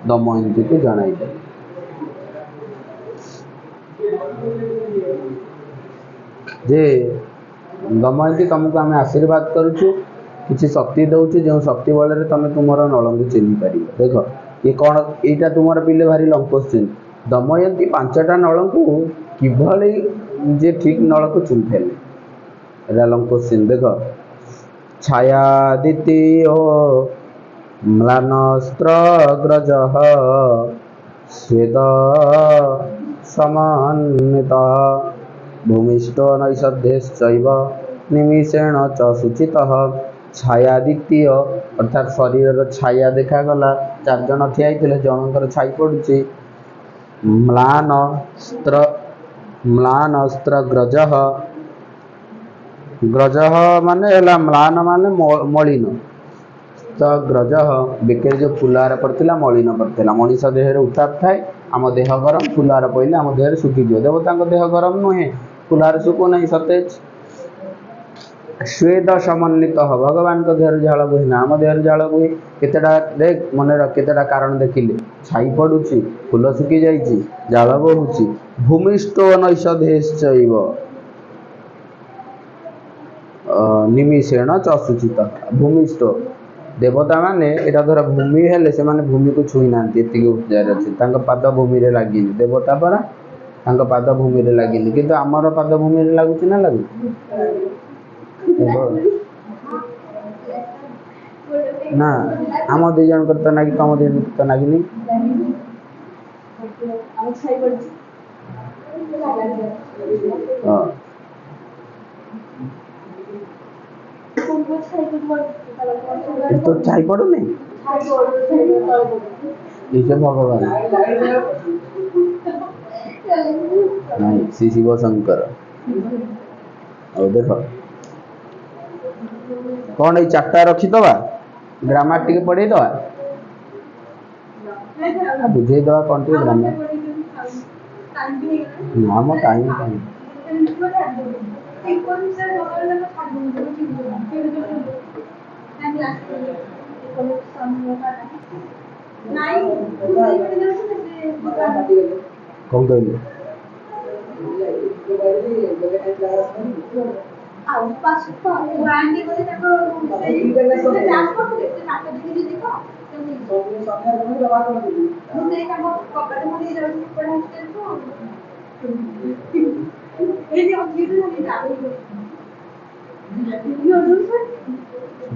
[SPEAKER 1] दमयंती को जणाइदे जे दमयंती तुमको आम आशीर्वाद करुचु किसी शक्ति दौचु जो शक्ति बल तुम तुम नल को चिन्ह पार देख ये कौन यहाँ तुम पिले भारी लंग क्वेश्चन दमयंती 5टा नल को किभली जे ठीक नल को चुनफेले लंग क्वेश्चन देख छायादित्य म्लानस्त्रग्रज स्वेद समान्विता भूमिष्ठो नैषध्यश्चैव निमिषेण च शुचितः छायादित्य अर्थात शरीर छाया देखागला 4 जन ठिया होते जनकर छाई पड़ुची म्लानस्त्रग्रज ग्रज माने म्लान माने मलिन ग्रज बेकर जो फुलार पड़ता मलिन पड़ता मनीष देह उत्ताप थाए आम देह गरम फुलार पड़े आम देह शुखीज देवता देह गरम नुहे फुलार शुकु ना सतेज स्वेद समन्वित भगवान देह झाड़ बुहे ना आम देह झाड़ बुहे केतेटा देख मन केतेटा कारण देखिले छाई पड़ुची फुल शुखी जाइए झाड़ बहुची भूमिष्ठो नैषधेश्चैव निमिषेण च शुचित भूमिष्ठ देवता माने एटा धर भूमि हेले से माने भूमि को छुई ना उपचार अच्छे पाद भूमि रे लगी देवता परा पाद भूमि रे लगी किंतु आमर पाद भूमि रे लगुच ना लगु ना आम दी जन कर तो नागी तुम दी तो नागिनी तो छाई पड़ो नहीं भगवान नहीं श्री शिव शंकर और देख कौन ये 4टा रखीदवा ग्रामर टी पढ़ेदवा बुझेदवा कौन टी ग्रामर नाम टाइम कौन कहले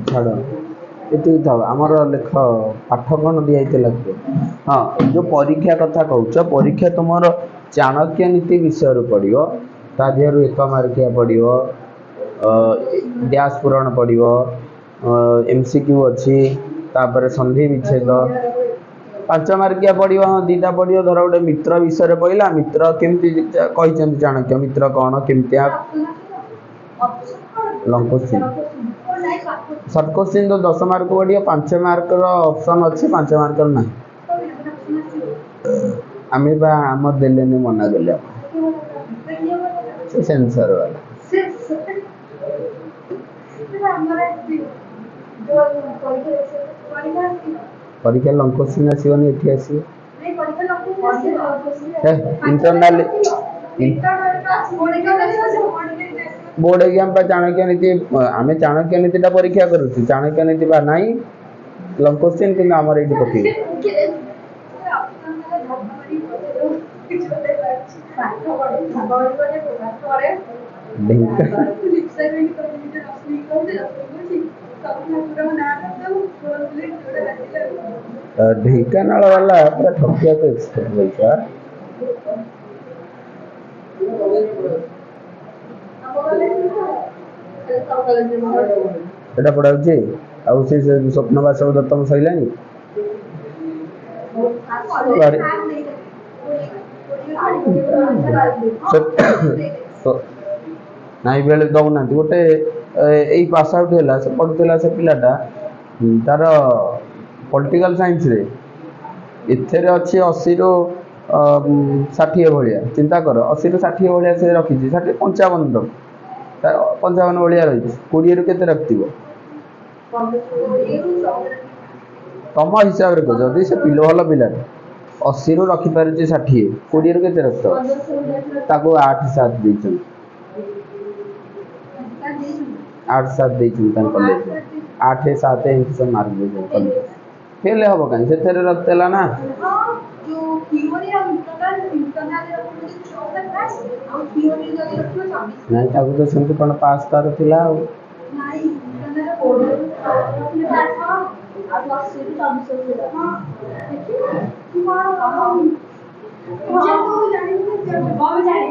[SPEAKER 1] ଛାଡ଼ ଏତିକି ଥାଉ ଆମର ଲେଖ ପାଠ କ'ଣ ଦିଆହେଇଥିଲା କି? ହଁ ଯେଉଁ ପରୀକ୍ଷା କଥା କହୁଛ ପରୀକ୍ଷା ତୁମର ଚାଣକ୍ୟ ନୀତି ବିଷୟରୁ ପଡ଼ିବ ତା ଦେହରୁ 1 ମାର୍କିଆ ପଡ଼ିବ ଡ୍ୟାସ୍ ପୂରଣ ପଡ଼ିବ MCQ ଅଛି ତାପରେ ସନ୍ଧି ବିଚ୍ଛେଦ 5 ମାର୍କିଆ ପଡ଼ିବ ହଁ 2ଟା ପଡ଼ିବ ଧର ଗୋଟେ ମିତ୍ର ବିଷୟରେ ପଡ଼ିଲା ମିତ୍ର କେମିତି କହିଛନ୍ତି ଚାଣକ୍ୟ ମିତ୍ର କ'ଣ କେମିତିଆ ଲଙ୍ଗ କୋଶ୍ଚିନ୍ ସର୍ଟ କୋଶ୍ଚିନ୍ ତ 10 ମାର୍କ ପଡ଼ିବ 5 ମାର୍କର ଅପସନ୍ ଅଛି 5 ମାର୍କର ନାହିଁ ଆମେ ବା ଆମ ଦେଲେନି ମନା କଲେ ସେ ସେନ୍ସର ବାଲା ପରୀକ୍ଷା ଲଙ୍ଗ କୋଶ୍ଚିନ୍ ଆସିବନି ଏଠି ଆସିବ ଇଣ୍ଟରନାଲ बोर्ड एग्जाम पर चाणक्य नीति आम चाणक्य नीति परीक्षा करुँ चाणक्य नीति नहीं लंग क्वेश्चन कि आमर ये पकड़ ढेंकानाल वाला पूरा ठकिया को एक्सपेक्ट होइछा एटा पढ़ाउछि आउ से स्वप्न बासव दत्तम सइलानी नाई बेले दौना गोटे यही पास आउट है से पढ़ुला से पिलाटा तार पॉलिटिकल साइंस रे इथेरे अच्छी 80 ରୁ 60 भाया चिंता कर 80 ରୁ 60 भाया से रखी 60 55 55 भाया रही 20 ରୁ केते रखिव तम हिसाब रे को जदी से पिलो वाला पिला 80 ରୁ रखी पारे 60 20 ରୁ केते रखतो ताको 8 7 देछन 8 7 देछन तन कॉलेज 8 7 एंती से मार्क देछन कॉलेज फेल हम कहीं से रखतेला ना जो थ्योरी हम इंटरनल नहीं ताको तो सेंति कोन पास कर थिला नहीं इंटरनल कोड आ 80 ରୁ 24 थिला हां तुम्हारा काम जे तो जानि हम जानि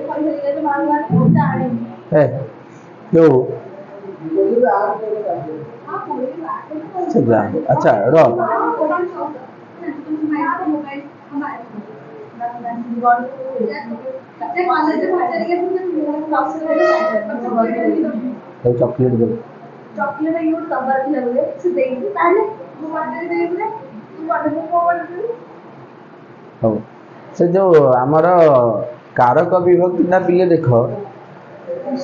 [SPEAKER 1] पढ़े ले मारवा जानि है क्यों अच्छा रो चॉकलेट दे चॉकलेट यूज सबर दिला बोले से देई ताले मो बर्थडे देई बोले तू बर्थडे को बर्थडे हो से जो हमर कारक विभक्तिटा पिले देखो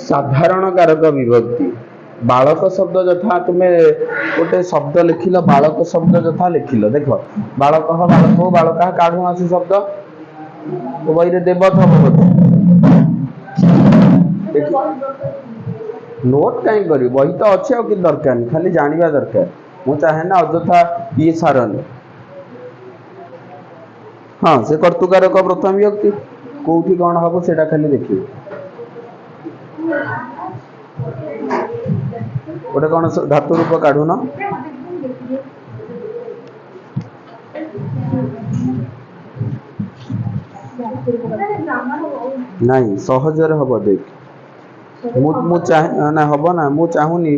[SPEAKER 1] साधारण कारक विभक्ति बालक शब्द यथा तुम्हें गोटे शब्द लिखिल बालक शब्द यथा लिखिल देख बालक बालक काढ़ू आसी शब्द बही देव नोट कहीं करी बही तो अच्छे कि दरकार नहीं खाली जानवा दरकार मुझे चाहे ना अଯଥା ये सारनी हाँ से कर्तुकारक प्रथम विभक्ति कौटी कौन हम से खाली देखिए गोटे कौन धातु रूप काढ़ुन नहीं सहजर हम देख ना हम ना मु चाहूनी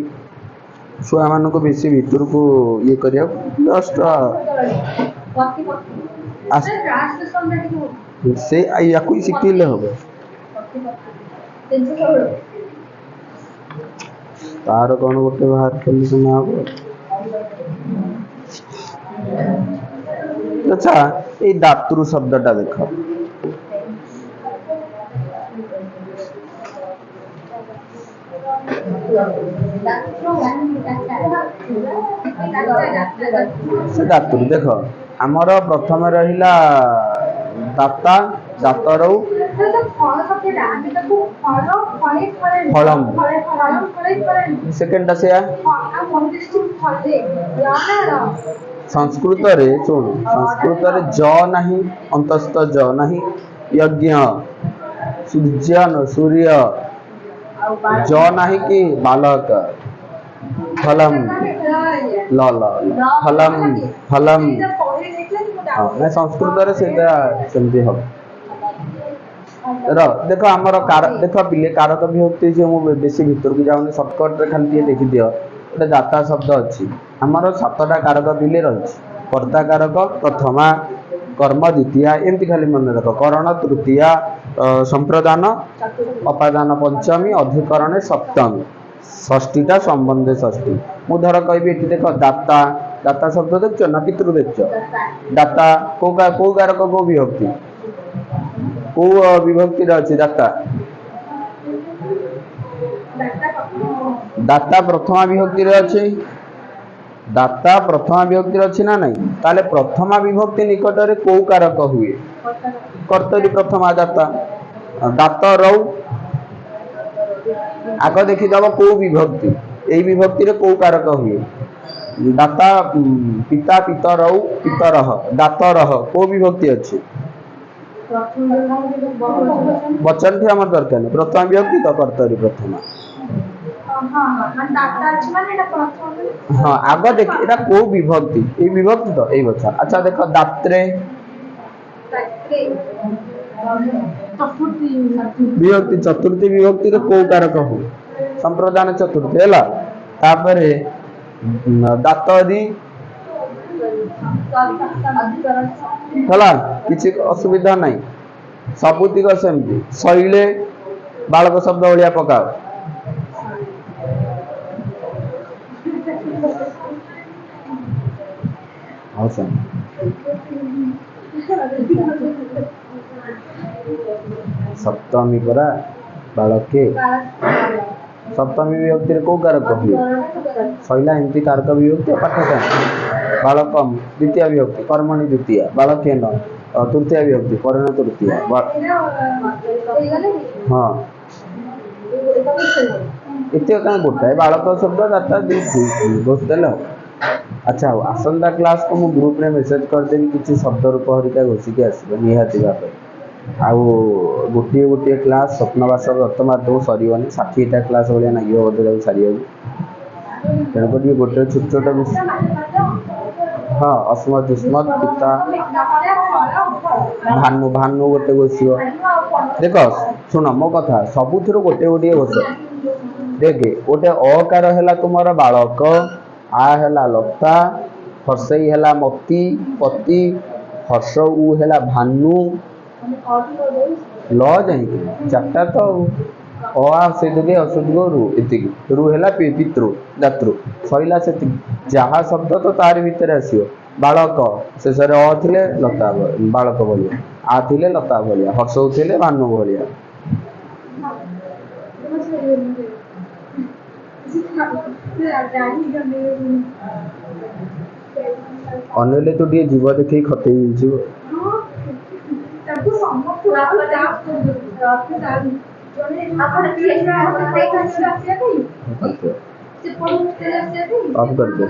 [SPEAKER 1] छुआ मान को बेसी भीतर को ये करिया जस्ट से या कोई शिखिले हम तार कौन गोटे बाहर खेली सुना हम अच्छा ये दातृ शब्दटा देख दातृ देख आमर प्रथम रहिला दाता दातर सेकेंड से संस्कृत रे सुन संस्कृत रे ज नहीं अंतस्थ ज नहीं यज्ञ सूर्य सूर्य ज नाही कि बालक फलम ल ल ल फलम फलम हाँ ना संस्कृत रे सेटा सेमती हो देख आमर देख पिले कारक विभक्ति जे मु बेसी भीतर को जाऊनी शॉर्टकट रे खाली देखि दियो गोटे दाता शब्द अच्छी आमर 7टा कारक पिले रही कर्ता कारक प्रथमा कर्म द्वितीया एमती खाली मन रख करण तृतीया संप्रदान अपादान पंचमी अधिकरण सप्तमी षष्ठीटा संबंधे षष्ठी मु धर कहबी एठी देख दाता दाता शब्द देखछ ना पितृ देखछ दाता को कारक को विभक्ति को विभक्ति रे अछि दाता दाता प्रथमा विभक्ति रे अछि दाता प्रथमा विभक्ति रे अछि ना नहीं ताले प्रथमा विभक्ति निकट रे को कारक हुए कर्तरी प्रथमा दाता दात रौ आग देखि दब को विभक्ति एई विभक्ति रे को कारक हुए दाता पिता पितरौ पितरह दातरह को विभक्ति अछि वचन थे हमर दरकार नहीं प्रथमा विभक्ति तो कर्तरी प्रथमा हाँ आग देख एटा को विभक्ति ए विभक्ति तो ए बच्चा अच्छा देखो दात्रे विभक्ति चतुर्थी विभक्ति रे को कारक हो संप्रदान चतुर्थी हैला तापरे दातरी हला किछि असुविधा नहीं सबुतिक सेमती शैले बालक शब्द ओलिया पकाओ awesome सप्तमी परा बालके सप्तमी विभक्ति रे को कारक हुए शैला एमती कारक विभक्ति पाठका बालकम द्वितीय विभक्ति कर्मणि द्वितीय बालकेन तृतीय विभक्ति करण तृतीय हाँ इत्य का गोटाए बालक शब्द दाता घोषदेल अच्छा आसंता क्लास को मु ग्रुप रे मेसेज कर देबी किछि शब्द रूप हरिका घोषिक आसीबे निहाती भाबे आउ गोटे गोटे क्लास स्वप्नवास वर्तमान सरीबनी 60टा क्लास भलिया नागियो बोधे जाऊ सारियो तेणुकर गोटे छोट छोट हाँ अस्मत् युष्मत् पिता भानु भानु गोटे घोषियो देख शुण मो कथा सबुथिरो गोटे गोटे घोष देखे गोटे अकार है तुमर बालक आ है लता हर्षई है मती पति हर्ष उ है भानु ल जाइए चार्टा तो असे असुदग रु एति रु है पितृ दातृ सैला से जहाँ शब्द तो तार भितर आसो बालक शेष थे लता बालक भाया आ थे लता भाया हर्ष थे भानु भाया अनले तो टे जीव देखे खतई आप कर दो